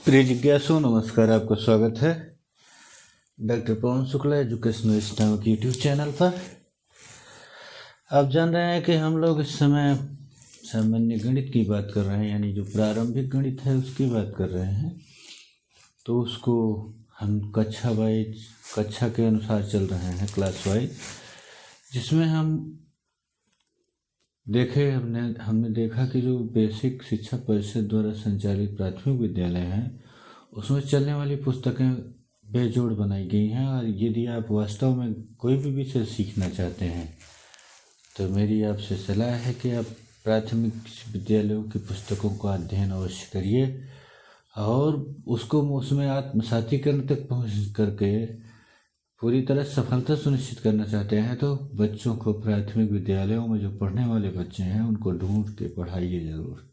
प्रिय जिज्ञासु, नमस्कार। आपका स्वागत है डॉक्टर पवन शुक्ला एजुकेशनल नामक यूट्यूब चैनल पर। आप जान रहे हैं कि हम लोग इस समय सामान्य गणित की बात कर रहे हैं, यानी जो प्रारंभिक गणित है उसकी बात कर रहे हैं। तो उसको हम कक्षा के अनुसार चल रहे हैं, क्लास वाइज, जिसमें हमने देखा कि जो बेसिक शिक्षा परिषद द्वारा संचालित प्राथमिक विद्यालय हैं उसमें चलने वाली पुस्तकें बेजोड़ बनाई गई हैं। और यदि आप वास्तव में कोई भी विषय सीखना चाहते हैं तो मेरी आपसे सलाह है कि आप प्राथमिक विद्यालयों की पुस्तकों का अध्ययन अवश्य करिए और उसको उसमें आत्मसातीकरण तक पहुँच करके पूरी तरह सफलता सुनिश्चित करना चाहते हैं तो बच्चों को प्राथमिक विद्यालयों में जो पढ़ने वाले बच्चे हैं उनको ढूंढ के पढ़ाइए ज़रूर।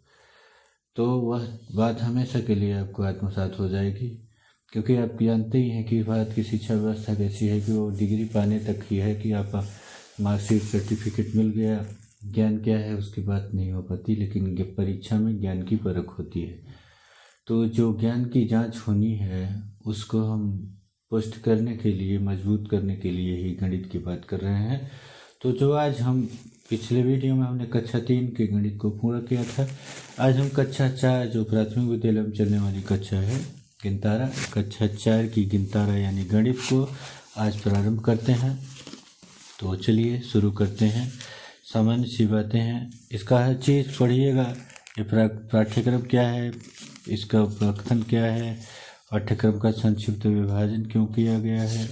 तो वह बात हमेशा के लिए आपको आत्मसात हो जाएगी, क्योंकि आप जानते ही हैं कि भारत की शिक्षा व्यवस्था कैसी है कि वो डिग्री पाने तक ही है कि आपका मार्कशीट सर्टिफिकेट मिल गया, ज्ञान क्या है उसकी बात नहीं हो पाती। लेकिन परीक्षा में ज्ञान की परख होती है, तो जो ज्ञान की जांच होनी है उसको हम पुष्ट करने के लिए, मजबूत करने के लिए ही गणित की बात कर रहे हैं। तो जो आज हम पिछले वीडियो में हमने कक्षा 3 के गणित को पूरा किया था, आज हम कक्षा 4 जो प्राथमिक विद्यालय में चलने वाली कक्षा है गिनतारा, कक्षा 4 की गिनतारा यानी गणित को आज प्रारंभ करते हैं। तो चलिए शुरू करते हैं। सामान्य सी बातें हैं, इसका हर चीज़ पढ़िएगा। ये पाठ्यक्रम क्या है, इसका उपकथन क्या है, पाठ्यक्रम का संक्षिप्त विभाजन क्यों किया गया है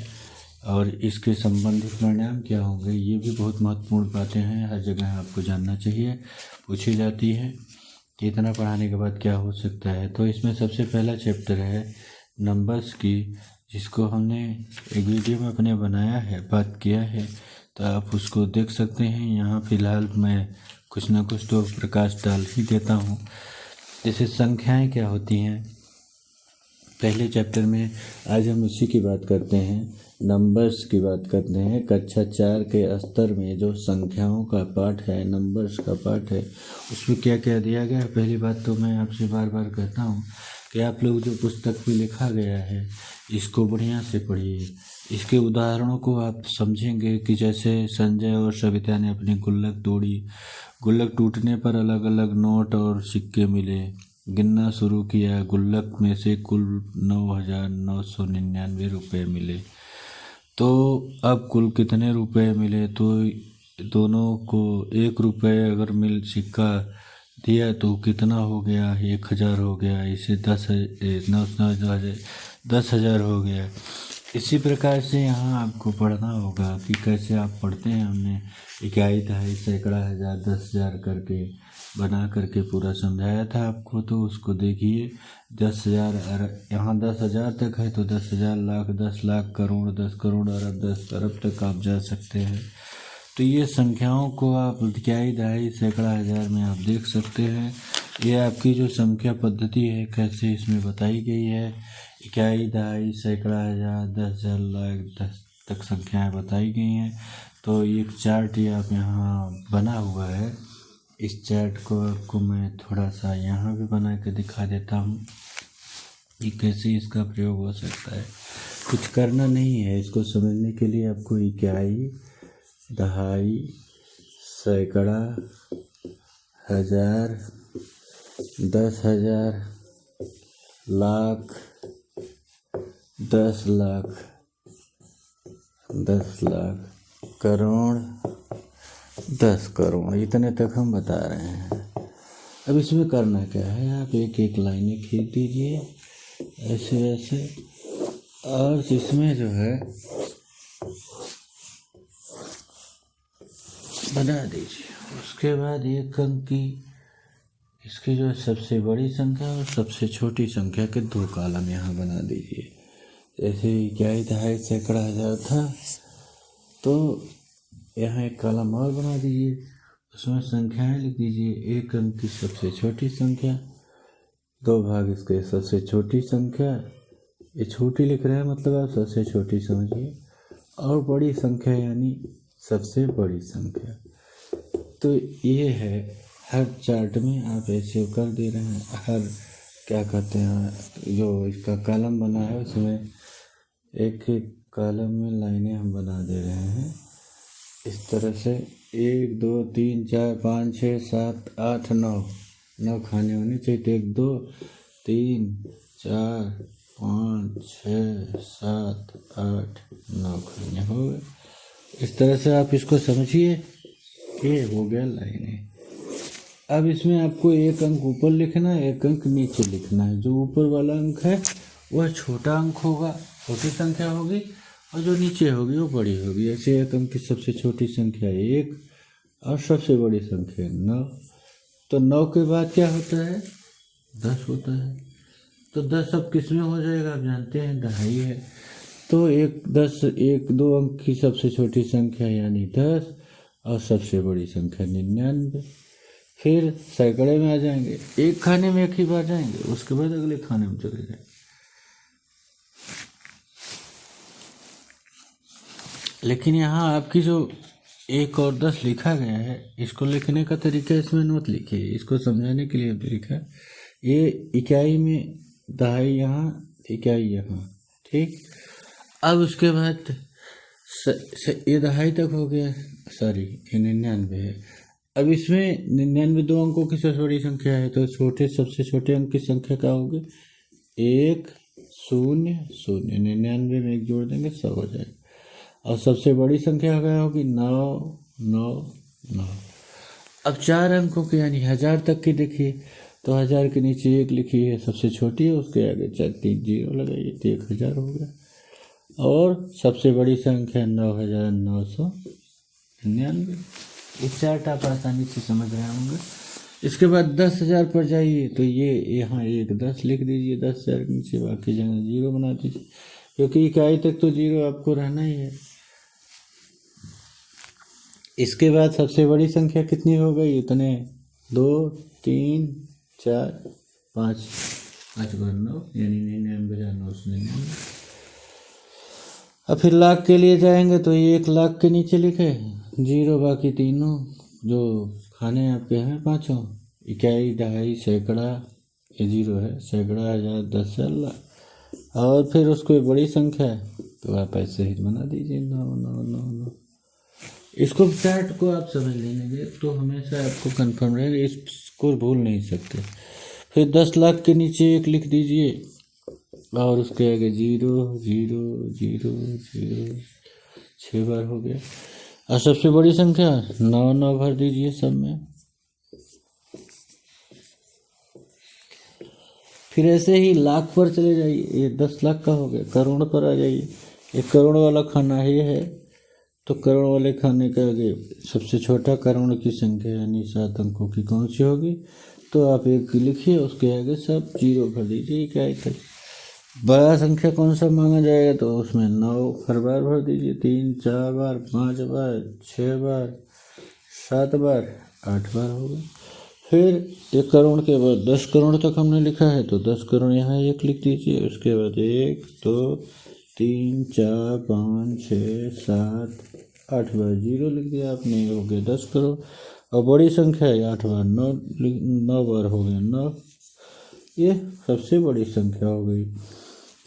और इसके संबंधित परिणाम क्या होंगे, ये भी बहुत महत्वपूर्ण बातें हैं। हर जगह आपको जानना चाहिए, पूछी जाती है कि इतना पढ़ाने के बाद क्या हो सकता है। तो इसमें सबसे पहला चैप्टर है नंबर्स की, जिसको हमने एक वीडियो में अपने बनाया है, बात किया है, तो आप उसको देख सकते हैं। यहाँ फ़िलहाल मैं कुछ ना कुछ तो प्रकाश डाल ही देता हूँ। जैसे संख्याएँ क्या होती हैं, पहले चैप्टर में आज हम उसी की बात करते हैं, नंबर्स की बात करते हैं। कक्षा 4 के स्तर में जो संख्याओं का पाठ है, नंबर्स का पाठ है, उसमें क्या क्या दिया गया है। पहली बात तो मैं आपसे बार बार कहता हूँ कि आप लोग जो पुस्तक में लिखा गया है इसको बढ़िया से पढ़िए। इसके उदाहरणों को आप समझेंगे कि जैसे संजय और सविता ने अपनी गुल्लक तोड़ी, गुल्लक टूटने पर अलग अलग नोट और सिक्के मिले, गिनना शुरू किया, गुल्लक में से कुल 9,999 रुपये मिले। तो अब कुल कितने रुपए मिले, तो दोनों को 1 रुपये अगर सिक्का दिया तो कितना हो गया, 1,000 हो गया। इसे 10,000 हो गया। इसी प्रकार से यहाँ आपको पढ़ना होगा कि कैसे आप पढ़ते हैं। हमने इकाई, दहाई, सैकड़ा, हज़ार, 10,000 करके बना करके पूरा समझाया था आपको। तो उसको देखिए, 10,000, यहाँ 10,000 तक है तो 10,000, लाख, 10 लाख, करोड़, 10 करोड़, अरब, 10 अरब तक आप जा सकते हैं। तो ये संख्याओं को आप इकाई, दहाई, सैकड़ा, हज़ार में आप देख सकते हैं। ये आपकी जो संख्या पद्धति है कैसे इसमें बताई गई है। इकाई, दहाई, सैकड़ा, हज़ार, 10,000, लाख, 10 तक संख्याएं बताई गई हैं। तो एक चार्ट ये आप यहाँ बना हुआ है, इस चार्ट को आपको मैं थोड़ा सा यहाँ भी बना के दिखा देता हूँ कि कैसे इसका प्रयोग हो सकता है। कुछ करना नहीं है, इसको समझने के लिए आपको इकाई, दहाई, सैकड़ा, हज़ार, 10,000, लाख, 10 लाख, 10 लाख, करोड़, 10 करोड़, इतने तक हम बता रहे हैं। अब इसमें करना क्या है, आप एक एक लाइनें खींच दीजिए ऐसे ऐसे, और इसमें जो है बना दीजिए। उसके बाद एक अंक की इसकी जो सबसे बड़ी संख्या और सबसे छोटी संख्या के 2 कॉलम यहाँ बना दीजिए। जैसे इकाई, दहाई, सैकड़ा, हज़ार था तो यहाँ एक कॉलम और बना दीजिए, उसमें संख्याएं लिख दीजिए। 1 अंक की सबसे छोटी संख्या, 2 भाग इसके सबसे छोटी संख्या, ये छोटी लिख रहे हैं मतलब आप सबसे छोटी समझिए, और बड़ी संख्या यानी सबसे बड़ी संख्या। तो ये है, हर चार्ट में आप ऐसे कर दे रहे हैं, हर क्या कहते हैं, जो इसका कॉलम बना है उसमें एक एक कॉलम में लाइनें हम बना दे रहे हैं इस तरह से। 1 2 3 4 5 6 7 8 9 खाने होने चाहिए। तो 1 2 3 4 5 6 7 8 9 खाने हो गए। इस तरह से आप इसको समझिए। ये हो गया लाइनें। अब इसमें आपको एक अंक ऊपर लिखना है, एक अंक नीचे लिखना है। जो ऊपर वाला अंक है वह छोटा अंक होगा, छोटी संख्या होगी, और जो नीचे होगी वो बड़ी होगी। ऐसे एक अंक की सबसे छोटी संख्या 1 और सबसे बड़ी संख्या 9। तो 9 के बाद क्या होता है? 10 होता है। तो 10 अब किस में हो जाएगा? आप जानते हैं दहाई है। तो 1 2 अंक की सबसे छोटी संख्या यानी 10 और सबसे बड़ी संख्या 99। फिर सैकड़े में आ जाएंगे, एक खाने में एक ही बार जाएंगे, उसके बाद अगले खाने में चले जाएंगे। लेकिन यहाँ आपकी जो 1 और 10 लिखा गया है, इसको लिखने का तरीका इसमें मत लिखिए, इसको समझाने के लिए लिखा है। ये इकाई में दहाई यहाँ, इकाई यहाँ, ठीक। अब उसके बाद ये दहाई तक हो गया, सॉरी ये 99 है। अब इसमें 99 2 अंकों की सबसे बड़ी संख्या है, तो सबसे छोटे अंक की संख्या क्या होगी? 1 0 0। 99 में 1 जोड़ देंगे 100 हो जाएगा। और सबसे बड़ी संख्या क्या होगी? 9 9 9। अब 4 अंकों की यानी 1000 तक की देखिए, तो 1000 के नीचे 1 लिखी है, सबसे छोटी है, उसके आगे 3 जीरो लगाइए तो 1000 हो गया। और सबसे बड़ी संख्या 9999। इस चार्ट आप आसानी से समझ रहे होंगे। इसके बाद 10,000 पर जाइए, तो ये यहाँ 1 10 लिख दीजिए 10,000 के नीचे, बाकी जगह 0 बना दीजिए, क्योंकि इकाई तक तो 0 आपको रहना ही है। इसके बाद सबसे बड़ी संख्या कितनी हो गई? उतने 2 3 4 5 5 बार 9 यानी 99,999। अब फिर लाख के लिए जाएंगे, तो ये 1 लाख के नीचे लिखे 0, बाकी तीनों जो खाने आपके हैं पाँचों, इकाई दहाई सैकड़ा, ये 0 है, सैकड़ा 1000 10,000 लाख। और फिर उसको बड़ी संख्या है तो आप ऐसे ही बना दीजिए 9 9 9 9। इसको चार्ट को आप समझ लेंगे तो हमेशा आपको कंफर्म रहेगा, इसको भूल नहीं सकते। फिर 10 लाख के नीचे 1 लिख दीजिए और उसके आगे 0 0 0 0 6 बार हो गया। और सबसे बड़ी संख्या 9 9 भर दीजिए सब में। फिर ऐसे ही लाख पर चले जाइए, ये 10 लाख का हो गया। करोड़ पर आ जाइए, एक करोड़ वाला खाना ये है, तो करोड़ वाले खाने के आगे सबसे छोटा करोड़ की संख्या यानी 7 अंकों की कौन सी होगी? तो आप 1 लिखिए, उसके आगे सब 0 भर दीजिए इकाई तक। बड़ा संख्या कौन सा मांगा जाएगा? तो उसमें 9 हर बार भर दीजिए, 3 4 बार 5 बार 6 बार 7 बार 8 बार होगा। फिर 1 करोड़ के बाद 10 करोड़ तक हमने लिखा है, तो 10 करोड़ यहाँ 1 लिख दीजिए, उसके बाद 1 2 3 4 5 6 7 8 बार 0 लिख दिया आपने, हो गया 10 करोड़। और बड़ी संख्या है 8 बार 9 बार हो गया 9, ये सबसे बड़ी संख्या हो गई।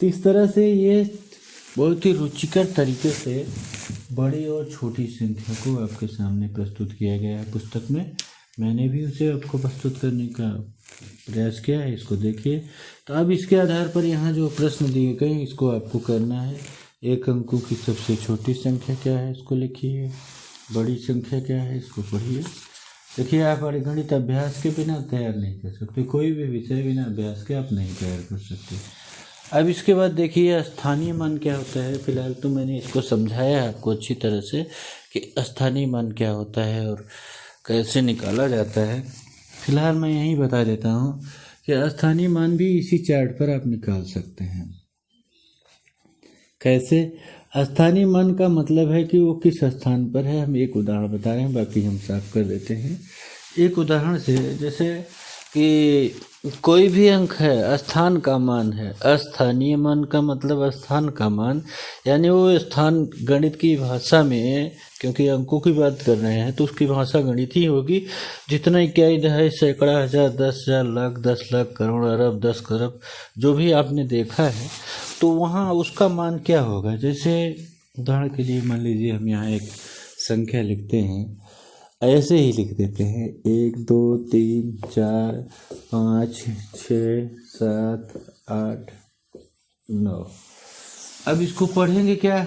तो इस तरह से ये बहुत ही रुचिकर तरीके से बड़ी और छोटी संख्या को आपके सामने प्रस्तुत किया गया है पुस्तक में। मैंने भी उसे आपको प्रस्तुत करने का प्रयास किया है, इसको देखिए। तो अब इसके आधार पर यहाँ जो प्रश्न दिए गए इसको आपको करना है। 1 अंकों की सबसे छोटी संख्या क्या है, इसको लिखिए। बड़ी संख्या क्या है, इसको पढ़िए। देखिए, आप गणित अभ्यास के बिना तैयार नहीं कर सकते, कोई भी विषय बिना अभ्यास के आप नहीं तैयार कर सकते। अब इसके बाद देखिए स्थानीय मान क्या होता है। फिलहाल तो मैंने इसको समझाया आपको अच्छी तरह से कि स्थानीय मान क्या होता है और कैसे निकाला जाता है। फिलहाल मैं यही बता देता हूँ कि स्थानीय मान भी इसी चार्ट पर आप निकाल सकते हैं। कैसे? स्थानीय मान का मतलब है कि वो किस स्थान पर है। हम एक उदाहरण बता रहे हैं, बाकी हम साफ कर देते हैं। एक उदाहरण से, जैसे कि कोई भी अंक है स्थान का मान है। अस्थानीय मान का मतलब स्थान का मान, यानी वो स्थान गणित की भाषा में, क्योंकि अंकों की बात कर रहे हैं तो उसकी भाषा गणित ही होगी। जितना इकाई, दहाई, सैकड़ा, हजार, 10,000, लाख, 10 लाख, करोड़, अरब, 10 खरब जो भी आपने देखा है, तो वहाँ उसका मान क्या होगा। जैसे उदाहरण के लिए मान लीजिए हम यहाँ एक संख्या लिखते हैं, ऐसे ही लिख देते हैं 1 2 3 4 5 6 7 8 9। अब इसको पढ़ेंगे क्या,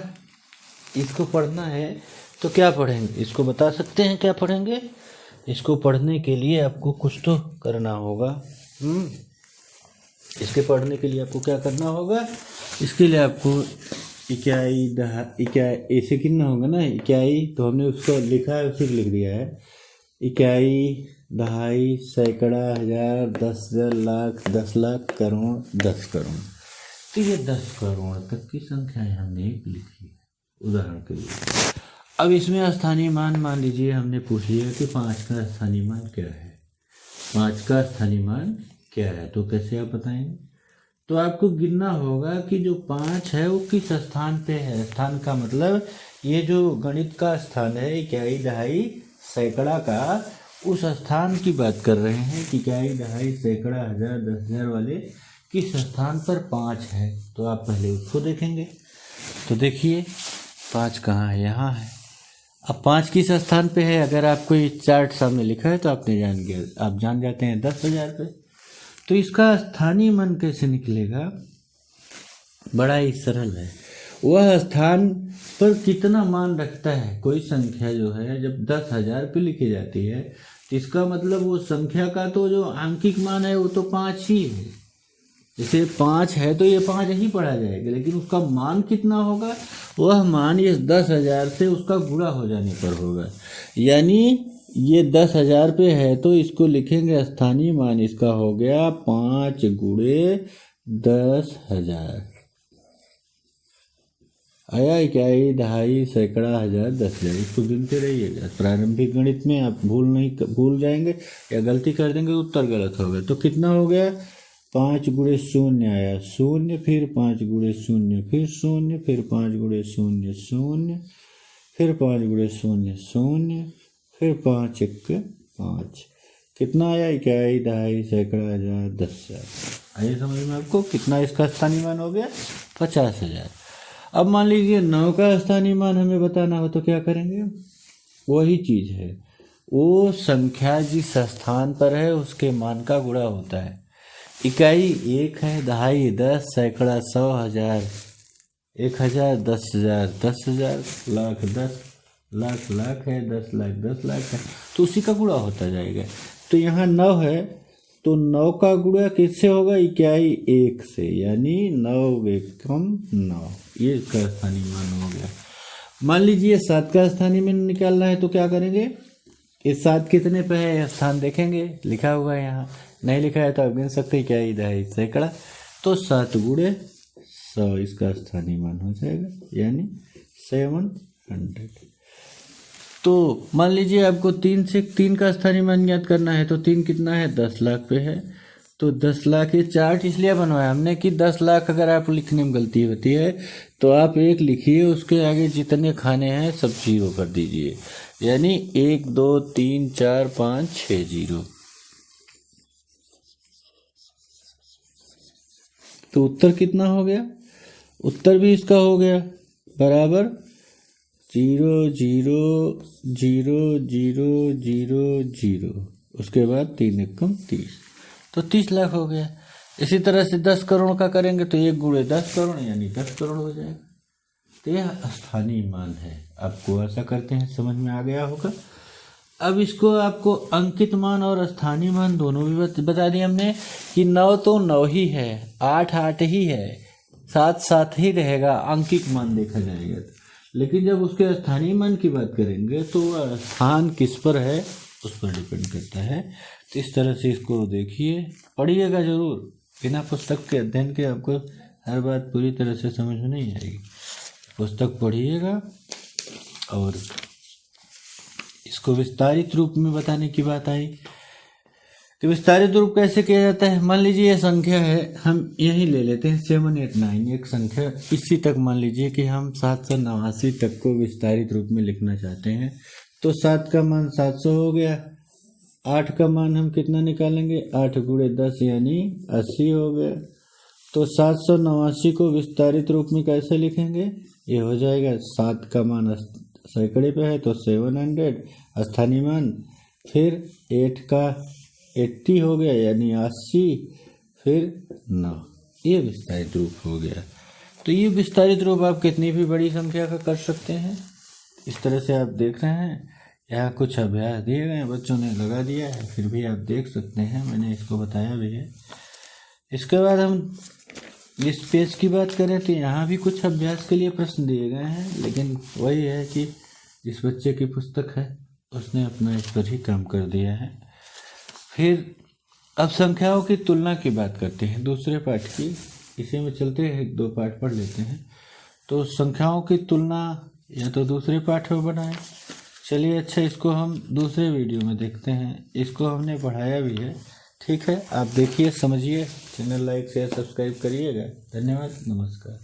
इसको पढ़ना है तो क्या पढ़ेंगे, इसको बता सकते हैं क्या पढ़ेंगे। इसको पढ़ने के लिए आपको कुछ तो करना होगा। इसके पढ़ने के लिए आपको क्या करना होगा, इसके लिए आपको इकाई, इकाई ऐसे गिनना होगा ना। इकाई तो हमने उसको लिखा है, उसी को लिख दिया है। इकाई, दहाई, सैकड़ा, हजार, 10,000, लाख, 10 लाख, करोड़, 10 करोड़। तो ये 10 करोड़ तक की संख्याएं हमने लिखी है उदाहरण के लिए। अब इसमें स्थानीय मान लीजिए हमने पूछ लिया कि 5 का स्थानीय मान क्या है। 5 का स्थानीय मान क्या है, तो कैसे आप बताएंगे। तो आपको गिनना होगा कि जो 5 है वो किस स्थान पे है। स्थान का मतलब ये जो गणित का स्थान है, इकाई, दहाई, सैकड़ा का, उस स्थान की बात कर रहे हैं कि इकाई, दहाई, सैकड़ा, हजार, 10,000 वाले किस स्थान पर 5 है। तो आप पहले उसको देखेंगे। तो देखिए 5 कहाँ है, यहाँ है। अब 5 किस स्थान पे है, अगर आपको ये चार्ट सामने लिखा है तो आपने जान गया, आप जान जाते हैं 10,000 पे। तो इसका स्थानीय मान कैसे निकलेगा, बड़ा ही सरल है। वह स्थान पर कितना मान रखता है। कोई संख्या जो है जब 10,000 पे लिखी जाती है तो इसका मतलब वो संख्या का तो जो आंकिक मान है वो तो 5 ही है। जैसे 5 है तो ये 5 ही पढ़ा जाएगा, लेकिन उसका मान कितना होगा, वह मान ये 10,000 से उसका गुणा हो जाने पर होगा। यानी ये 10,000 पे है तो इसको लिखेंगे स्थानीय मान, इसका हो गया 5 गुणे 10,000। आया इकाई, दहाई, सैकड़ा, हजार, 10,000। इसको गिनते रहिएगा। प्रारंभिक गणित में आप भूल जाएंगे या गलती कर देंगे, उत्तर गलत होगा। तो कितना हो गया, 5 गुणे 0 आया 0, फिर 5 गुणे 0, फिर 0, फिर 5 गुणे 0 0, फिर 5 गुणे 0 0, फिर 5 1 5। कितना आया, इकाई, दहाई, सैकड़ा, हजार, 10,000। आइए समझ में आपको कितना इसका स्थानीय मान हो गया, 50,000। अब मान लीजिए 9 का स्थानीय मान हमें बताना हो तो क्या करेंगे, वही चीज़ है। वो संख्या जिस स्थान पर है उसके मान का गुणा होता है। इकाई 1 है, दहाई 10, सैकड़ा 100, हजार 1,000, 10,000 10,000, लाख 10 लाख लाख है, 10 लाख 10 लाख है, तो उसी का गुणा होता जाएगा। तो यहाँ 9 है तो 9 का गुणा किससे होगा, इकाई 1 से, यानी 9 एकम 9। ये इसका स्थानीय मान हो गया। मान लीजिए 7 का स्थानीय मान निकालना है तो क्या करेंगे, ये 7 कितने पे है स्थान देखेंगे, लिखा हुआ है यहाँ, नहीं लिखा है तो आप गिन सकते हैं, क्या इधर है सैकड़ा, तो 7 गुणे 100 इसका स्थानीय मान हो जाएगा, यानी 700। तो मान लीजिए आपको 3 का स्थानीय मान ज्ञात करना है तो 3 कितना है, 10 लाख पे है। तो 10 लाख ये चार्ट इसलिए बनवाया हमने कि 10 लाख अगर आप लिखने में गलती होती है तो आप 1 लिखिए, उसके आगे जितने खाने हैं सब 0 कर दीजिए, यानी 1 2 3 4 5 6 0। तो उत्तर कितना हो गया, उत्तर भी इसका हो गया बराबर 0 0 0 0 0 0, उसके बाद 3 एकम 30, तो 30 लाख हो गया। इसी तरह से 10 करोड़ का करेंगे तो 1 गुणे 10 करोड़ यानी 10 करोड़ हो जाएगा। तो यह स्थानीय मान है। आपको ऐसा करते हैं, समझ में आ गया होगा। अब इसको आपको अंकित मान और स्थानीय मान दोनों भी बता दिए हमने कि 9 तो 9 ही है, 8 8 ही है, 7 7 ही रहेगा, अंकित मान देखा जाएगा। लेकिन जब उसके स्थानीय मान की बात करेंगे तो स्थान किस पर है उस पर डिपेंड करता है। तो इस तरह से इसको देखिए, पढ़िएगा जरूर, बिना पुस्तक के अध्ययन के आपको हर बात पूरी तरह से समझ में नहीं आएगी। पुस्तक पढ़िएगा और इसको विस्तारित रूप में बताने की बात आई कि विस्तारित रूप कैसे किया जाता है। मान लीजिए ये संख्या है, हम यही ले लेते हैं 789, एक संख्या इसी तक मान लीजिए कि हम 789 तक को विस्तारित रूप में लिखना चाहते हैं। तो 7 का मान 700 हो गया, 8 का मान हम कितना निकालेंगे, 8 गुणे 10 यानी 80 हो गया। तो 789 को विस्तारित रूप में कैसे लिखेंगे, ये हो जाएगा 7 का मान सैकड़े पे है तो 700 स्थानीय मान, फिर 8 का 80 हो गया यानी 80, फिर 9, ये विस्तारित रूप हो गया। तो ये विस्तारित रूप आप कितनी भी बड़ी संख्या का कर सकते हैं। इस तरह से आप देख रहे हैं, यहाँ कुछ अभ्यास दिए गए हैं, बच्चों ने लगा दिया है, फिर भी आप देख सकते हैं, मैंने इसको बताया भी है। इसके बाद हम इस पेज की बात करें तो यहाँ भी कुछ अभ्यास के लिए प्रश्न दिए गए हैं, लेकिन वही है कि जिस बच्चे की पुस्तक है उसने अपना इस पर ही काम कर दिया है। फिर अब संख्याओं की तुलना की बात करते हैं, दूसरे पाठ की, इसी में चलते हैं, 2 पाठ पढ़ लेते हैं। तो संख्याओं की तुलना या तो दूसरे पाठ में बनाएं। चलिए अच्छा, इसको हम दूसरे वीडियो में देखते हैं, इसको हमने पढ़ाया भी है, ठीक है। आप देखिए, समझिए, चैनल लाइक शेयर सब्सक्राइब करिएगा। धन्यवाद, नमस्कार।